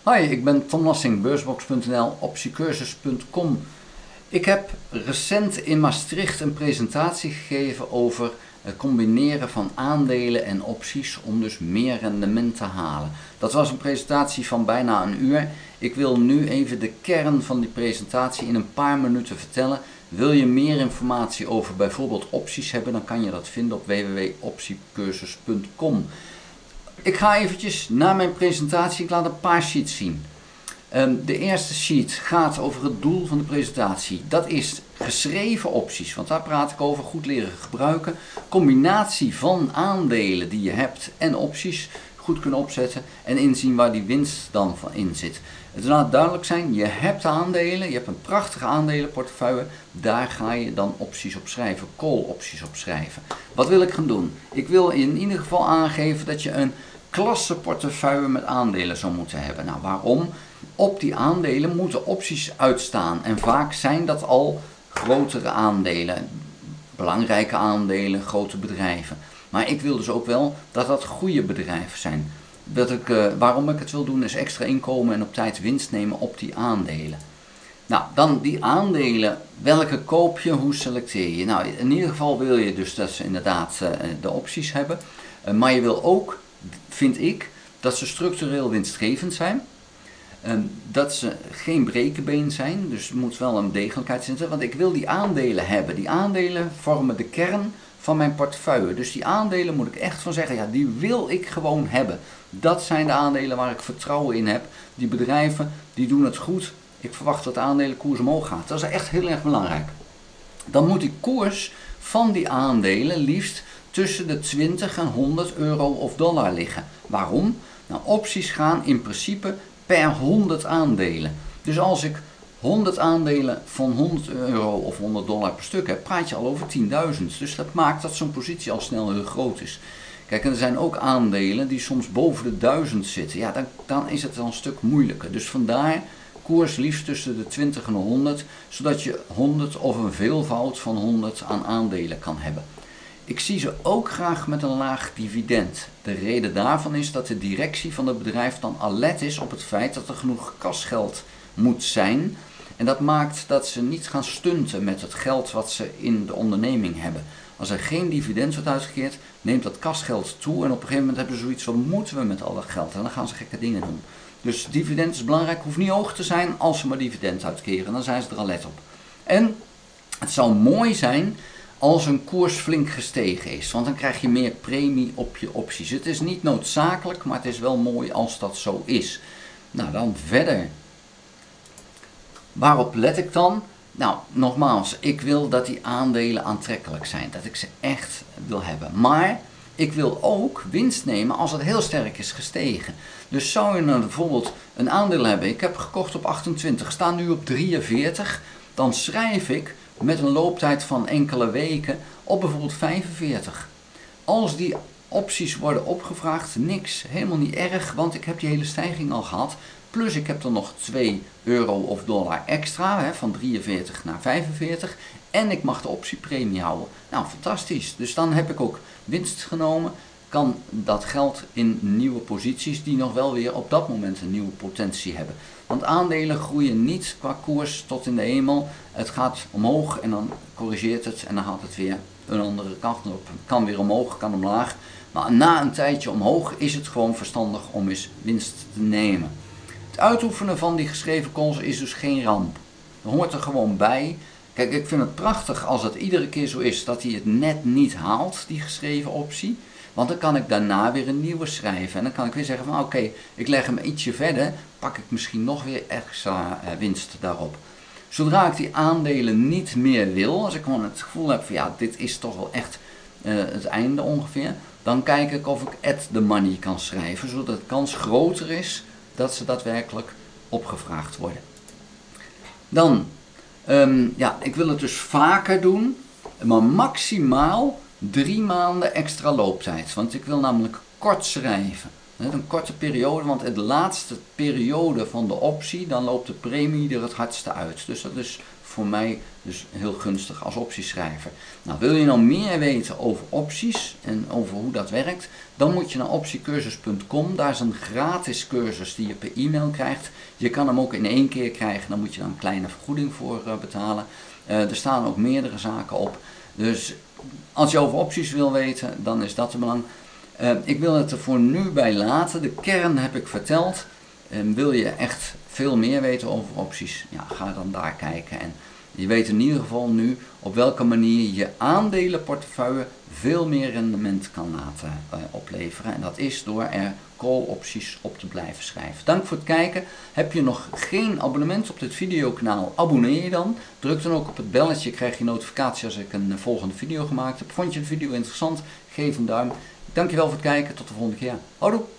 Hi, ik ben Tom Lassing, beursbox.nl, optiecursus.com. Ik heb recent in Maastricht een presentatie gegeven over het combineren van aandelen en opties om dus meer rendement te halen. Dat was een presentatie van bijna een uur. Ik wil nu even de kern van die presentatie in een paar minuten vertellen. Wil je meer informatie over bijvoorbeeld opties hebben, dan kan je dat vinden op www.optiecursus.com. Ik ga eventjes naar mijn presentatie, ik laat een paar sheets zien. De eerste sheet gaat over het doel van de presentatie. Dat is geschreven opties, want daar praat ik over, goed leren gebruiken. Combinatie van aandelen die je hebt en opties goed kunnen opzetten en inzien waar die winst dan van in zit. Het laat duidelijk zijn, je hebt aandelen, je hebt een prachtige aandelenportefeuille, daar ga je dan opties op schrijven, call opties op schrijven. Wat wil ik gaan doen? Ik wil in ieder geval aangeven dat je een klasseportefeuille met aandelen zou moeten hebben. Nou, waarom? Op die aandelen moeten opties uitstaan en vaak zijn dat al grotere aandelen, belangrijke aandelen, grote bedrijven. Maar ik wil dus ook wel dat dat goede bedrijven zijn. Waarom ik het wil doen is extra inkomen en op tijd winst nemen op die aandelen. Nou, dan die aandelen, welke koop je, hoe selecteer je? Nou, in ieder geval wil je dus dat ze inderdaad de opties hebben. Maar je wil ook, vind ik, dat ze structureel winstgevend zijn. Dat ze geen brekenbeen zijn, dus er moet wel een degelijkheid zitten, want ik wil die aandelen hebben. Die aandelen vormen de kern van mijn portefeuille. Dus die aandelen moet ik echt van zeggen, ja, die wil ik gewoon hebben. Dat zijn de aandelen waar ik vertrouwen in heb. Die bedrijven, die doen het goed. Ik verwacht dat de aandelenkoers omhoog gaat. Dat is echt heel erg belangrijk. Dan moet die koers van die aandelen liefst tussen de 20 en 100 euro of dollar liggen. Waarom? Nou, opties gaan in principe per 100 aandelen. Dus als ik 100 aandelen van 100 euro of 100 dollar per stuk heb, praat je al over 10.000. Dus dat maakt dat zo'n positie al snel heel groot is. Kijk, en er zijn ook aandelen die soms boven de 1000 zitten. Ja, dan is het al een stuk moeilijker. Dus vandaar koers liefst tussen de 20 en de 100, zodat je 100 of een veelvoud van 100 aan aandelen kan hebben. Ik zie ze ook graag met een laag dividend. De reden daarvan is dat de directie van het bedrijf dan alert is op het feit dat er genoeg kasgeld moet zijn. En dat maakt dat ze niet gaan stunten met het geld wat ze in de onderneming hebben. Als er geen dividend wordt uitgekeerd, neemt dat kasgeld toe en op een gegeven moment hebben ze zoiets van, moeten we met al dat geld? En dan gaan ze gekke dingen doen. Dus dividend is belangrijk, hoeft niet hoog te zijn als ze maar dividend uitkeren. Dan zijn ze er alert op. En het zou mooi zijn als een koers flink gestegen is, want dan krijg je meer premie op je opties. Het is niet noodzakelijk, maar het is wel mooi als dat zo is. Nou, dan verder. Waarop let ik dan? Nou, nogmaals, ik wil dat die aandelen aantrekkelijk zijn, dat ik ze echt wil hebben. Maar ik wil ook winst nemen als het heel sterk is gestegen. Dus zou je nou bijvoorbeeld een aandeel hebben, ik heb gekocht op 28, staan nu op 43, dan schrijf ik met een looptijd van enkele weken op bijvoorbeeld 45. Als die opties worden opgevraagd, niks, helemaal niet erg, want ik heb die hele stijging al gehad. Plus ik heb er nog 2 euro of dollar extra, van 43 naar 45. En ik mag de optiepremie houden. Nou, fantastisch. Dus dan heb ik ook winst genomen. Kan dat geld in nieuwe posities die nog wel weer op dat moment een nieuwe potentie hebben. Want aandelen groeien niet qua koers tot in de hemel. Het gaat omhoog en dan corrigeert het en dan gaat het weer een andere kant op. Het kan weer omhoog, kan omlaag. Maar na een tijdje omhoog is het gewoon verstandig om eens winst te nemen. Het uitoefenen van die geschreven calls is dus geen ramp. Dat hoort er gewoon bij. Kijk, ik vind het prachtig als het iedere keer zo is dat hij het net niet haalt, die geschreven optie. Want dan kan ik daarna weer een nieuwe schrijven. En dan kan ik weer zeggen van oké, ik leg hem ietsje verder, pak ik misschien nog weer extra winst daarop. Zodra ik die aandelen niet meer wil, als ik gewoon het gevoel heb van ja, dit is toch wel echt het einde ongeveer, dan kijk ik of ik at the money kan schrijven, zodat de kans groter is dat ze daadwerkelijk opgevraagd worden. Dan, ik wil het dus vaker doen, maar maximaal 3 maanden extra looptijd. Want ik wil namelijk kort schrijven. Een korte periode, want in de laatste periode van de optie, dan loopt de premie er het hardste uit. Dus dat is voor mij dus heel gunstig als optieschrijver. Nou, wil je nou meer weten over opties en over hoe dat werkt, dan moet je naar optiecursus.com. Daar is een gratis cursus die je per e-mail krijgt. Je kan hem ook in 1 keer krijgen, dan moet je daar een kleine vergoeding voor betalen. Er staan ook meerdere zaken op. Dus als je over opties wil weten, dan is dat het belang. Ik wil het er voor nu bij laten. De kern heb ik verteld. Wil je echt veel meer weten over opties, ja, ga dan daar kijken. En je weet in ieder geval nu op welke manier je aandelenportefeuille veel meer rendement kan laten opleveren. En dat is door er call opties op te blijven schrijven. Dank voor het kijken. Heb je nog geen abonnement op dit videokanaal, abonneer je dan. Druk dan ook op het belletje, krijg je notificatie als ik een volgende video gemaakt heb. Vond je de video interessant? Geef een duim. Dankjewel voor het kijken. Tot de volgende keer. Houdoe!